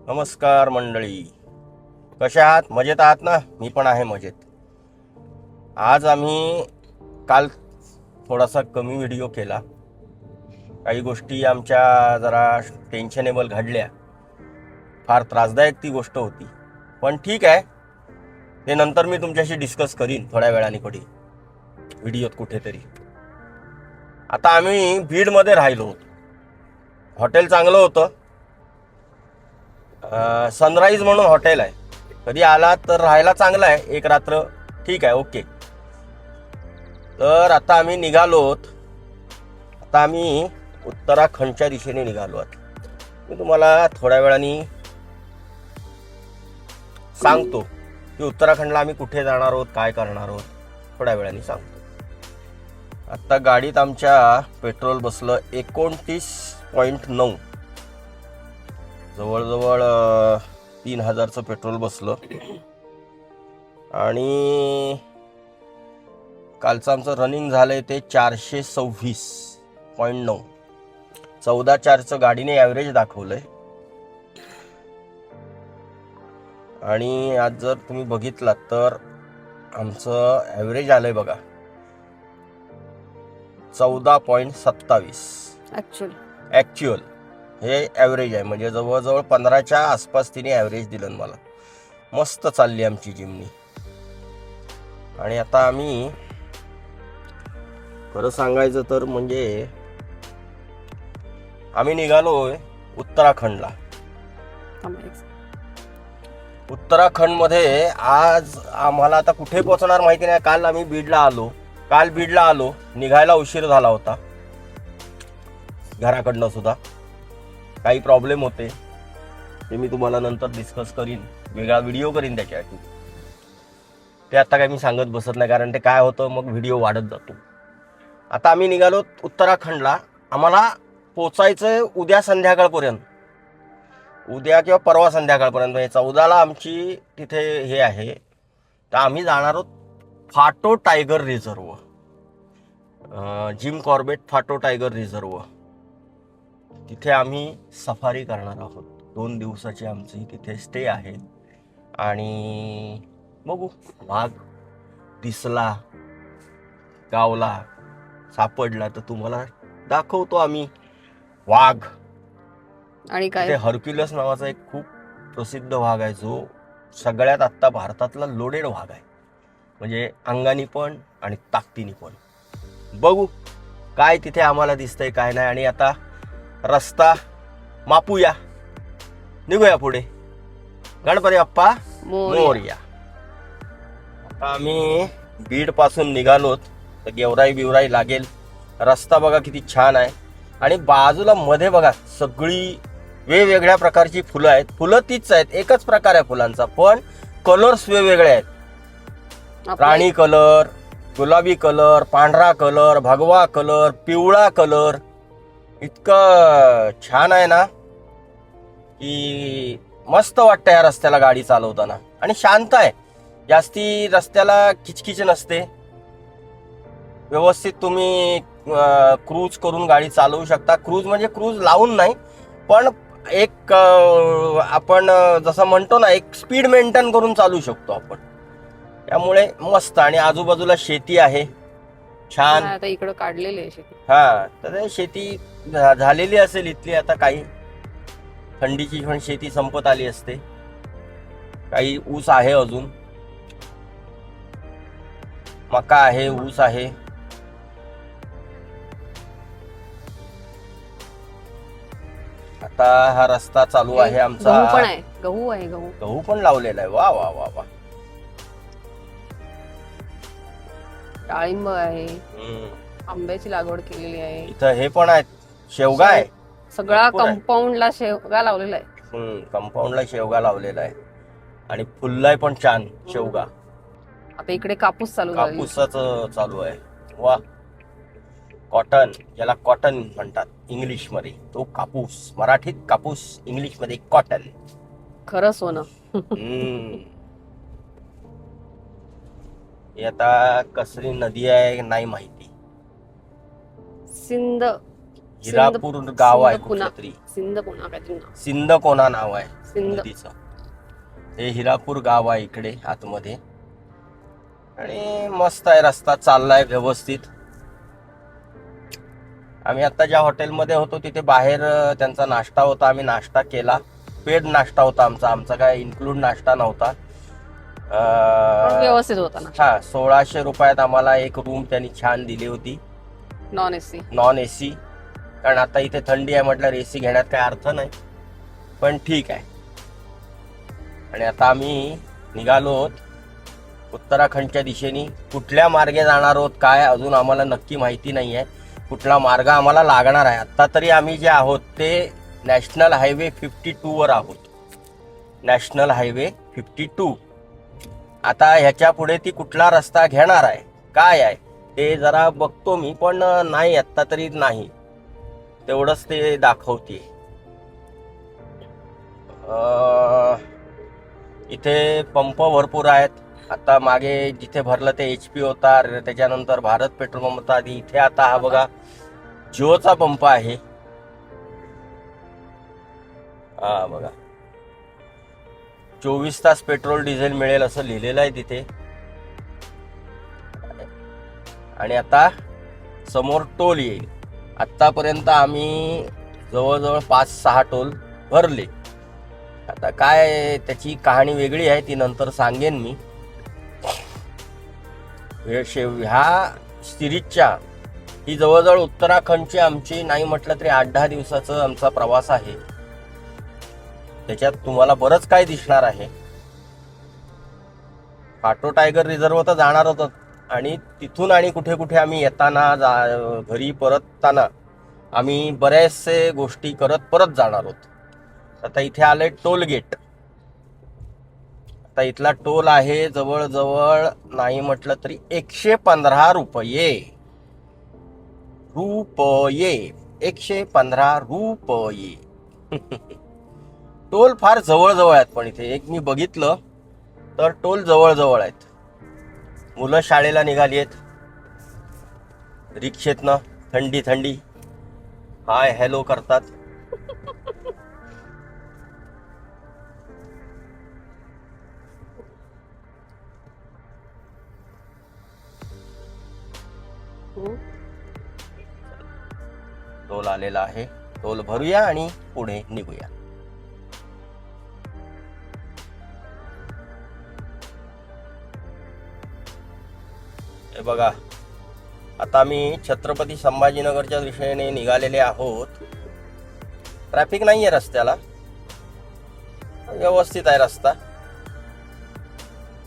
नमस्कार मंडळी, कशा आहात? मजेत आहात ना? मी पण आहे मजेत. आज आम्ही काल थोडासा कमी व्हिडिओ केला. काही गोष्टी आमच्या जरा टेन्शनेबल घडल्या. फार त्रासदायक ती गोष्ट होती, पण ठीक आहे, ते नंतर मी तुमच्याशी डिस्कस करीन थोड्या वेळाने कधी व्हिडिओत कुठेतरी. आता आम्ही बीडमध्ये राहिलो होतो. हॉटेल चांगलं होतं. सनराईज म्हणून हॉटेल आहे. कधी आला तर राहायला चांगलं आहे. एक रात्र ठीक आहे, ओके. तर आता आम्ही निघालोत. आता आम्ही उत्तराखंडच्या दिशेने निघालो आहोत. मी तुम्हाला थोड्या वेळाने सांगतो की उत्तराखंडला आम्ही कुठे जाणार आहोत, काय करणार आहोत, थोड्या वेळाने सांगतो. आता गाडीत आमच्या पेट्रोल बसलं 29.9, जवळजवळ 3000चं पेट्रोल बसलं. आणि कालचं आमचं रनिंग झालंय ते 426.9. 14.4चं गाडीने ॲव्हरेज दाखवलंय. आणि आज जर तुम्ही बघितलात तर आमचं ॲव्हरेज आलंय बघा 14.27 ॲक्च्युअल. हे ॲव्हरेज आहे, म्हणजे जवळजवळ 15च्या आसपास तिने ॲव्हरेज दिलं मला. मस्त चालली आमची जिमनी. आणि आता आम्ही खरं सांगायचं तर म्हणजे आम्ही निघालोय उत्तराखंडला. उत्तराखंडमध्ये आज आम्हाला आता कुठे पोहोचणार माहिती नाही. काल आम्ही बीडला आलो. निघायला उशीर झाला होता. घराकडनं सुद्धा काही प्रॉब्लेम होते, ते मी तुम्हाला नंतर डिस्कस करीन, वेगळा व्हिडिओ करीन त्याच्यासाठी. ते आता काही मी सांगत बसत नाही, कारण ते काय होतं मग व्हिडिओ वाढत जातो. आता आम्ही निघालो उत्तराखंडला. आम्हाला पोचायचंय उद्या संध्याकाळपर्यंत, उद्या किंवा परवा संध्याकाळपर्यंत. 14ला आमची तिथे हे आहे. तर आम्ही जाणार आहोत फाटो टायगर रिझर्व, जिम कॉर्बेट फाटो टायगर रिझर्व. तिथे आम्ही सफारी करणार आहोत. 2 दिवसाची आमची तिथे स्टे आहे. आणि बघू, वाघ दिसला, गावला, सापडला तर तुम्हाला दाखवतो आम्ही वाघ. आणि काय ते हर्क्युलस नावाचा एक खूप प्रसिद्ध वाघ आहे, जो सगळ्यात आत्ता भारतातला लोडेड वाघ आहे, म्हणजे अंगानी पण आणि ताकदीनी पण. बघू काय तिथे आम्हाला दिसतंय काय नाही. आणि आता रस्ता मापूया, निघूया पुढे. गणपती बाप्पा मोरया. आता आम्ही बीड पासून निघालोत. तर गेवराई लागेल. रस्ता बघा किती छान आहे. आणि बाजूला मध्ये बघा सगळी वेगवेगळ्या प्रकारची फुलं आहेत. फुलं तीच आहेत, एकच प्रकार आहे फुलांचा, पण कलर्स वेगवेगळे आहेत. राणी कलर, गुलाबी कलर, पांढरा कलर, भगवा कलर, पिवळा कलर. इतकं छान आहे ना की मस्त वाटतं या रस्त्याला गाडी चालवताना. आणि शांत आहे, जास्ती रस्त्याला किचकिच नसते. व्यवस्थित तुम्ही क्रूज करून गाडी चालवू शकता. क्रूज म्हणजे क्रूज लावून नाही, पण एक आपण जसं म्हणतो ना, एक स्पीड मेंटेन करून चालू शकतो आपण. त्यामुळे मस्त. आणि आजूबाजूला शेती आहे छान. आता इकडं काढलेली आहे शेती. हा, तर शेती झालेली असेल इथली. आता काही थंडीची पण शेती संपत आली असते. काही ऊस आहे, अजून मका आहे, ऊस आहे. आता हा रस्ता चालू आहे आमचा. गहू पण आहे, गहू पण लावलेला आहे. वा वा वा वा. डाळिंब आहे, आंब्याची लागवड केलेली आहे. इथं हे पण आहेत, शेवगा आहे. सगळा कंपाऊंडला शेवगा लावलेला आहे. कंपाऊंडला शेवगा लावलेला आहे. आणि फुललाय पण छान शेवगा. आता इकडे कापूस कापूसाचं चालू आहे. वा. कॉटन, ज्याला कॉटन म्हणतात इंग्लिश मध्ये, तो कापूस. मराठीत कापूस, इंग्लिश मध्ये कॉटन. खरं सोनं. ही आता कसली नदी आहे नाही माहिती. सिंध हिरापूर गाव आहे सिंदपुणा. कुठलं तरी, सिंदपुणा काहीतरी नाव. सिंदकोना नाव आहे सिंद. नदीचं. हे हिरापूर गाव आहे इकडे आतमध्ये. आणि मस्त आहे, रस्ता चाललाय व्यवस्थित. आम्ही आता ज्या हॉटेलमध्ये होतो तिथे बाहेर त्यांचा नाश्ता होता, आम्ही नाश्ता केला. पेड नाश्ता होता आमचा काय इन्क्लूड नाश्ता नव्हता. पण व्यवस्थित होता ना. हा, 1600 रुपयात आम्हाला एक रूम त्यांनी छान दिली होती, नॉन एसी. Non AC. कारण आता इथे थंडी आहे म्हटल्यावर एसी घेण्यात काय अर्थ नाही, पण ठीक आहे. आणि आता आम्ही निघालो आहोत उत्तराखंडच्या दिशेने. कुठल्या मार्गे जाणार आहोत काय अजून आम्हाला नक्की माहिती नाही आहे, कुठला मार्ग आम्हाला लागणार आहे. आत्ता तरी आम्ही जे आहोत ते नॅशनल हायवे 52 वर आहोत. National highway 52. आता ह्याच्या पुढे ती कुठला रस्ता घेणार आहे काय आहे ते जरा बघतो मी, पण नाही आत्ता तरी नाही, तेवढंच ते दाखवते. इथे पंप भरपूर आहेत. आता मागे जिथे भरलं ते HP होता, त्याच्यानंतर भारत पेट्रोल पंप होता आधी. इथे आता हा बघा जिओचा पंप आहे. हा बघा 24 तास पेट्रोल डिझेल मिळेल असं लिहिलेलं आहे तिथे. आणि आता समोर टोल येईल. आतापर्यंत आम्ही जवळजवळ 5-6 टोल भरले. आता काय त्याची कहाणी वेगळी आहे, ती नंतर सांगेन मी. ह्या सिरीजच्या ही जवळजवळ उत्तराखंडची आमची नाही म्हटलं तरी 8-10 दिवसाचा आमचा प्रवास आहे. त्याच्यात तुम्हाला बरंच काय दिसणार आहे. फाटो टायगर रिझर्व तर जाणार होतं, आणि तिथून आणि कुठे कुठे आम्ही येताना घरी परतताना आम्ही बऱ्याचशे गोष्टी करत परत जाणार आहोत. आता इथे आलंय टोल गेट. आता इथला टोल आहे जवळजवळ नाही म्हटलं तरी 115 रुपये. 115 रुपये. टोल फार जवळजवळ आहेत, पण इथे एक मी बघितलं तर टोल जवळजवळ आहेत. मुलं शाळेला निघाली आहेत रिक्षेतनं, थंडी थंडी हाय हॅलो करतात. टोल आलेला आहे, टोल भरूया आणि पुढे निघूया. हे बघा आता आम्ही छत्रपती संभाजीनगरच्या दिशेने निघालेले आहोत. ट्रॅफिक नाहीये रस्त्याला, व्यवस्थित आहे रस्ता.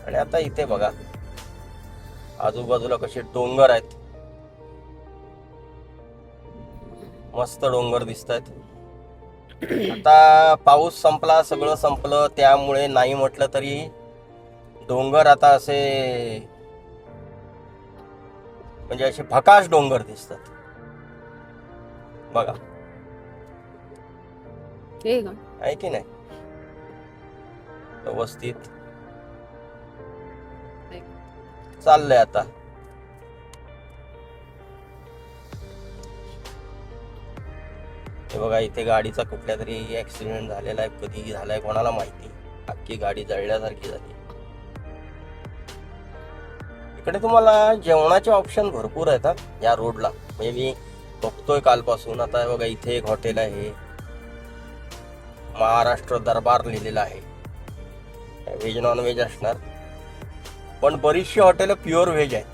आणि आता इथे बघा आजूबाजूला कसे डोंगर आहेत, मस्त डोंगर दिसत आहेत. आता पाऊस संपला, सगळं संपलं, त्यामुळे नाही म्हटलं तरी डोंगर आता असे म्हणजे असे भकाश डोंगर दिसतात बघा. आहे की नाही व्यवस्थित चाललंय आता. हे बघा इथे गाडीचा कुठल्या तरी ऍक्सिडेंट झालेला आहे, कधी झालाय कोणाला माहिती. अख्खी गाडी जळल्यासारखी झाली. इकडे तुम्हाला जेवणाचे ऑप्शन भरपूर आहेत या रोडला. म्हणजे मी बघतोय कालपासून. आता बघा इथे एक हॉटेल आहे, महाराष्ट्र दरबार लिहिलेलं आहे. व्हेज नॉन व्हेज असणार, पण बरीचशी हॉटेल प्युअर व्हेज आहेत.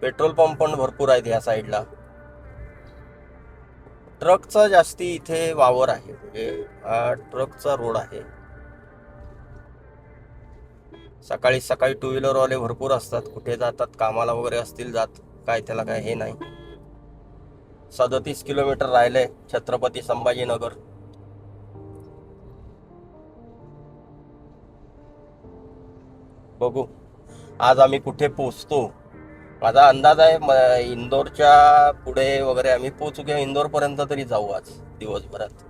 पेट्रोल पंप पण भरपूर आहेत या साईडला. ट्रकचा जास्ती इथे वावर आहे, म्हणजे हा ट्रकचा रोड आहे. सकाळी सकाळी 2 व्हीलर वाले भरपूर असतात, कुठे जातात कामाला वगैरे असतील जात, काय त्याला काय हे नाही. 37 किलोमीटर राहिलंय छत्रपती संभाजीनगर. बघू आज आम्ही कुठे पोहोचतो. माझा अंदाज आहे इंदोरच्या पुढे वगैरे आम्ही पोहोचू, किंवा इंदोर पर्यंत तरी जाऊ आज दिवसभरात.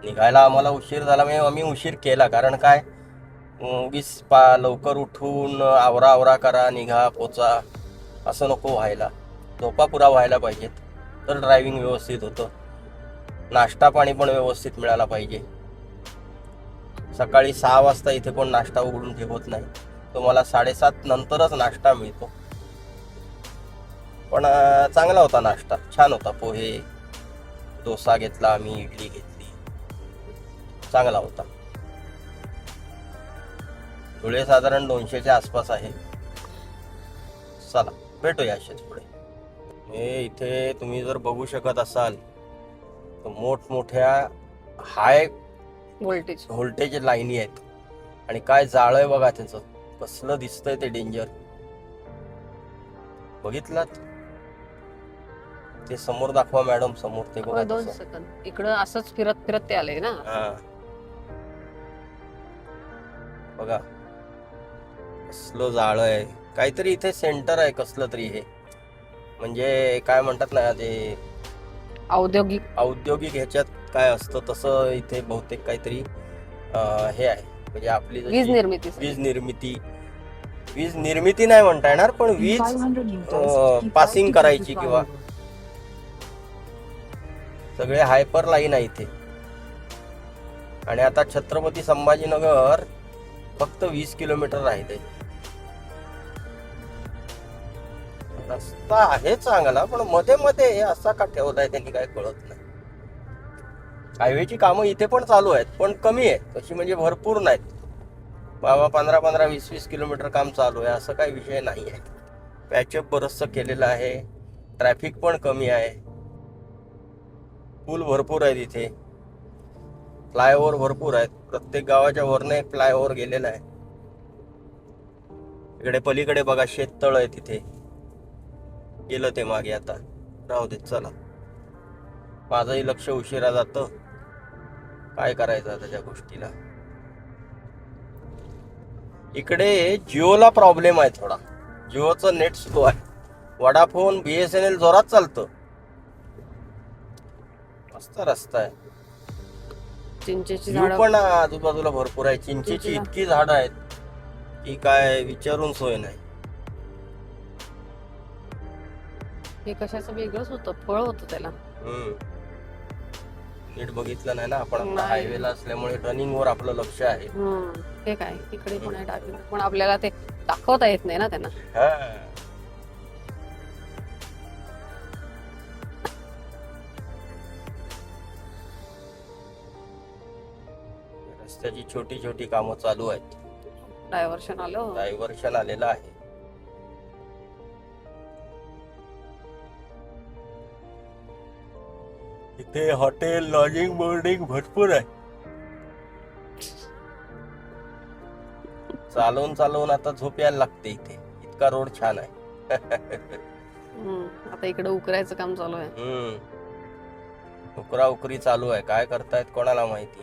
निघायला आम्हाला उशीर झाला, म्हणजे आम्ही उशीर केला. कारण काय उगीच लवकर उठून आवरा आवरा करा, निघा, पोचा, असं नको व्हायला. झोपा पुरा व्हायला पाहिजेत, तर ड्रायव्हिंग व्यवस्थित होतं. नाश्ता पाणी पण व्यवस्थित मिळाला पाहिजे. सकाळी 6 वाजता इथे कोण नाश्ता उघडून ठेवत नाही. तुम्हाला 7:30 नंतरच नाश्ता मिळतो. पण चांगला होता नाश्ता, छान होता. पोहे, डोसा घेतला आम्ही, इडली घेतली, चांगला होता. धुळे साधारण 200च्या आसपास आहे. चला भेटूया असेच पुढे. हे इथे तुम्ही जर बघू शकत असाल तर मोठमोठ्या हाय व्होल्टेज लाईनी आहेत. आणि काय जाळ आहे बघा त्याचं, कसलं दिसतंय ते डेंजर. बघितलात ते समोर दाखवा मॅडम, समोर ते बघा. 2 सेकंद इकडं असंच फिरत फिरत ते आले ना. हा बघा कसलं जाळ आहे. काहीतरी इथे सेंटर आहे कसलं तरी. हे म्हणजे काय म्हणतात ना, ते औद्योगिक ह्याच्यात काय असतं तसं इथे बहुतेक काहीतरी हे आहे. म्हणजे आपली वीज निर्मिती नाही म्हणता येणार, पण वीज पासिंग करायची किंवा सगळे हायपर लाईन आहे इथे. आणि आता छत्रपती संभाजीनगर फक्त 20 किलोमीटर राहिले. रस्ता आहे चांगला, पण मध्ये मध्ये असा का ठेवलाय त्यांनी काय कळत नाही. हायवेची कामं इथे पण चालू आहेत, पण कमी आहेत तशी, म्हणजे भरपूर नाहीत बाबा. 15-15, 20-20 किलोमीटर काम चालू आहे असं काही विषय नाही आहे. पॅचअप बरचसं केलेलं आहे. ट्रॅफिक पण कमी आहे. पूल भरपूर आहेत इथे. फ्लायओव्हर भरपूर आहेत. प्रत्येक गावाच्या वरनं एक फ्लायओव्हर गेलेला आहे. इकडे पलीकडे बघा शेततळ आहे, तिथे गेलं ते मागे. आता राहू देत, चला. माझंही लक्ष उशिरा जातं, काय करायचं आता त्या गोष्टीला. इकडे जिओला प्रॉब्लेम आहे थोडा. जिओचं नेट स्लो आहे. वडाफोन, BSNL जोरात चालतं. मस्त रस्ता आहे. चिंचेची व्ह्यू पण आजूबाजूला भरपूर आहे. चिंचेची इतकी झाडं आहेत की काय विचारून सोय नाही. हे कशाचं वेगळंच होतं, फळ होतं त्याला. नीट बघितलं नाही ना आपण. हायवेला असल्यामुळे रनिंग वर आपलं लक्ष आहे. हे काय इकडे पण आहे डावी, पण आपल्याला ते दाखवता येत नाही ना त्यांना. रस्त्याची छोटी छोटी कामं चालू आहेत. डायव्हर्शन आलेलं आहे. इथे हॉटेल, लॉजिंग, बोर्डिंग भरपूर आहे. चालवून आता झोप यायला लागते इथे, इतका रोड छान आहे. आता इकडे उकरायचं काम चालू आहे. उकरी चालू आहे. काय करतायत कोणाला माहिती.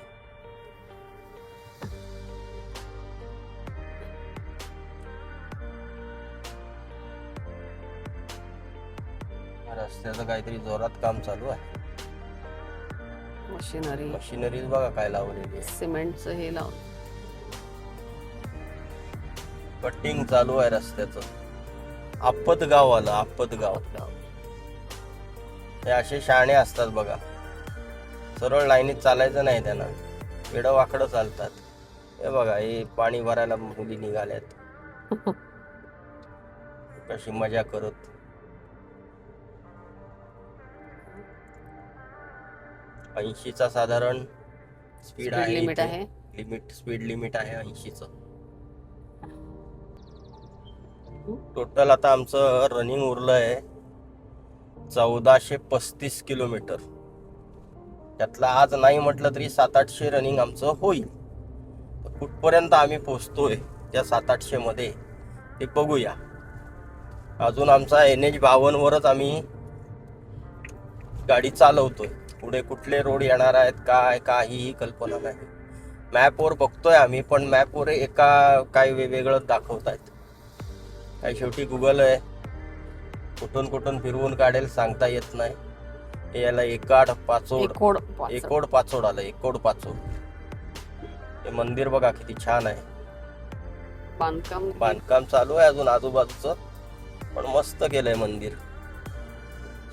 रस्त्याचं काहीतरी जोरात काम चालू आहे. मशिनरी बघा काय लावलेली आहे. सिमेंटचं हे लावून कटिंग चालू आहे रस्त्याचं. आपतगाव आलं, आपतगाव. हे असे शहाणे असतात बघा. सरळ लाईनीत चालायचं नाही त्यांना, वेडं वाकडं चालतात. हे बघा, हे पाणी भरायला मुली निघाल्यात कशी मजा करत. चा साधारण स्पीड आहे. स्पीड लिमिट आहे 80चं. टोटल आता आमचं रनिंग उरलंय 1435 किलोमीटर. त्यातला आज नाही म्हटलं तरी 700-800 रनिंग आमचं होईल. कुठपर्यंत आम्ही पोहोचतोय त्या 700-800 मध्ये ते बघूया. अजून आमचा NH52 वरच आम्ही गाडी चालवतोय. पुढे कुठले रोड येणार आहेत काय काहीही कल्पना नाही. मॅपवर बघतोय आम्ही, पण मॅपवर काय वेगळं दाखवतायत. काय शेवटी गुगल आहे, कुठून कुठून फिरवून काढेल सांगता येत नाही. याला एकोड पाचोड आलं. एकोड पाचोड. हे मंदिर बघा किती छान आहे. बांधकाम चालू आहे अजून आजूबाजूचं, पण मस्त केलंय मंदिर.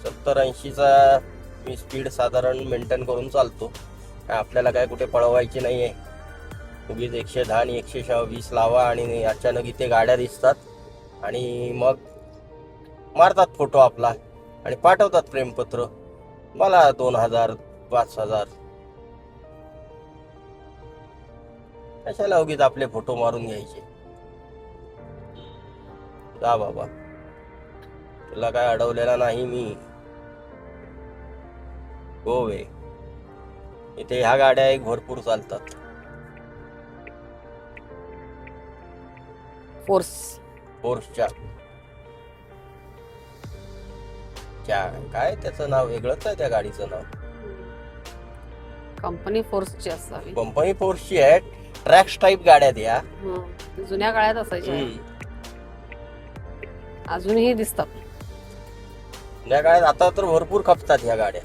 70-80चा मी स्पीड साधारण मेंटेन करून चालतो. काय आपल्याला काय कुठे पळवायची नाहीये. उगीच 110 आणि 120 लावा आणि अचानक इथे गाड्या दिसतात आणि मग मारतात फोटो आपला आणि पाठवतात प्रेमपत्र. मला 2000 5000. कशाला उगीच आपले फोटो मारून घ्यायचे. जा बाबा, तुला काय अडवलेला नाही मी. गोवे इथे ह्या गाड्या एक भरपूर चालतात. फोर्सच्या काय त्याचं नाव वेगळंच आहे. त्या गाडीचं नाव कंपनी फोर्सची असावी. कंपनी फोर्सची आहे. ट्रॅक्स टाईप गाड्या द्या. जुन्या काळात असायच्या, अजूनही दिसतात. जुन्या काळात आता तर भरपूर खपतात ह्या गाड्या.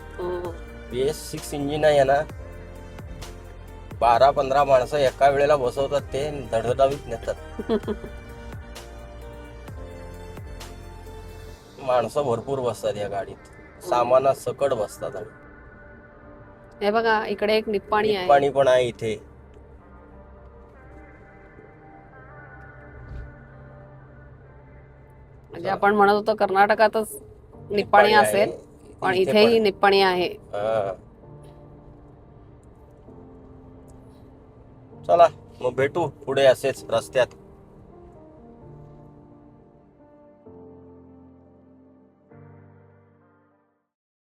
BS6 इंजिन आहे ना, 12-15 माणसं एका वेळेला बसवतात, ते धडधडावीत नेतात. माणसं भरपूर बसतात या गाडीत, सामाना सकट बसतात. आणि हे बघा इकडे एक निप्पाणी आहे. निप्पाणी पण आहे इथे. म्हणजे आपण म्हणत होतो कर्नाटकातच निप्पाणी असेल, पण इथेही निप्पाणी आहे. चला मग भेटू पुढे असेच रस्त्यात.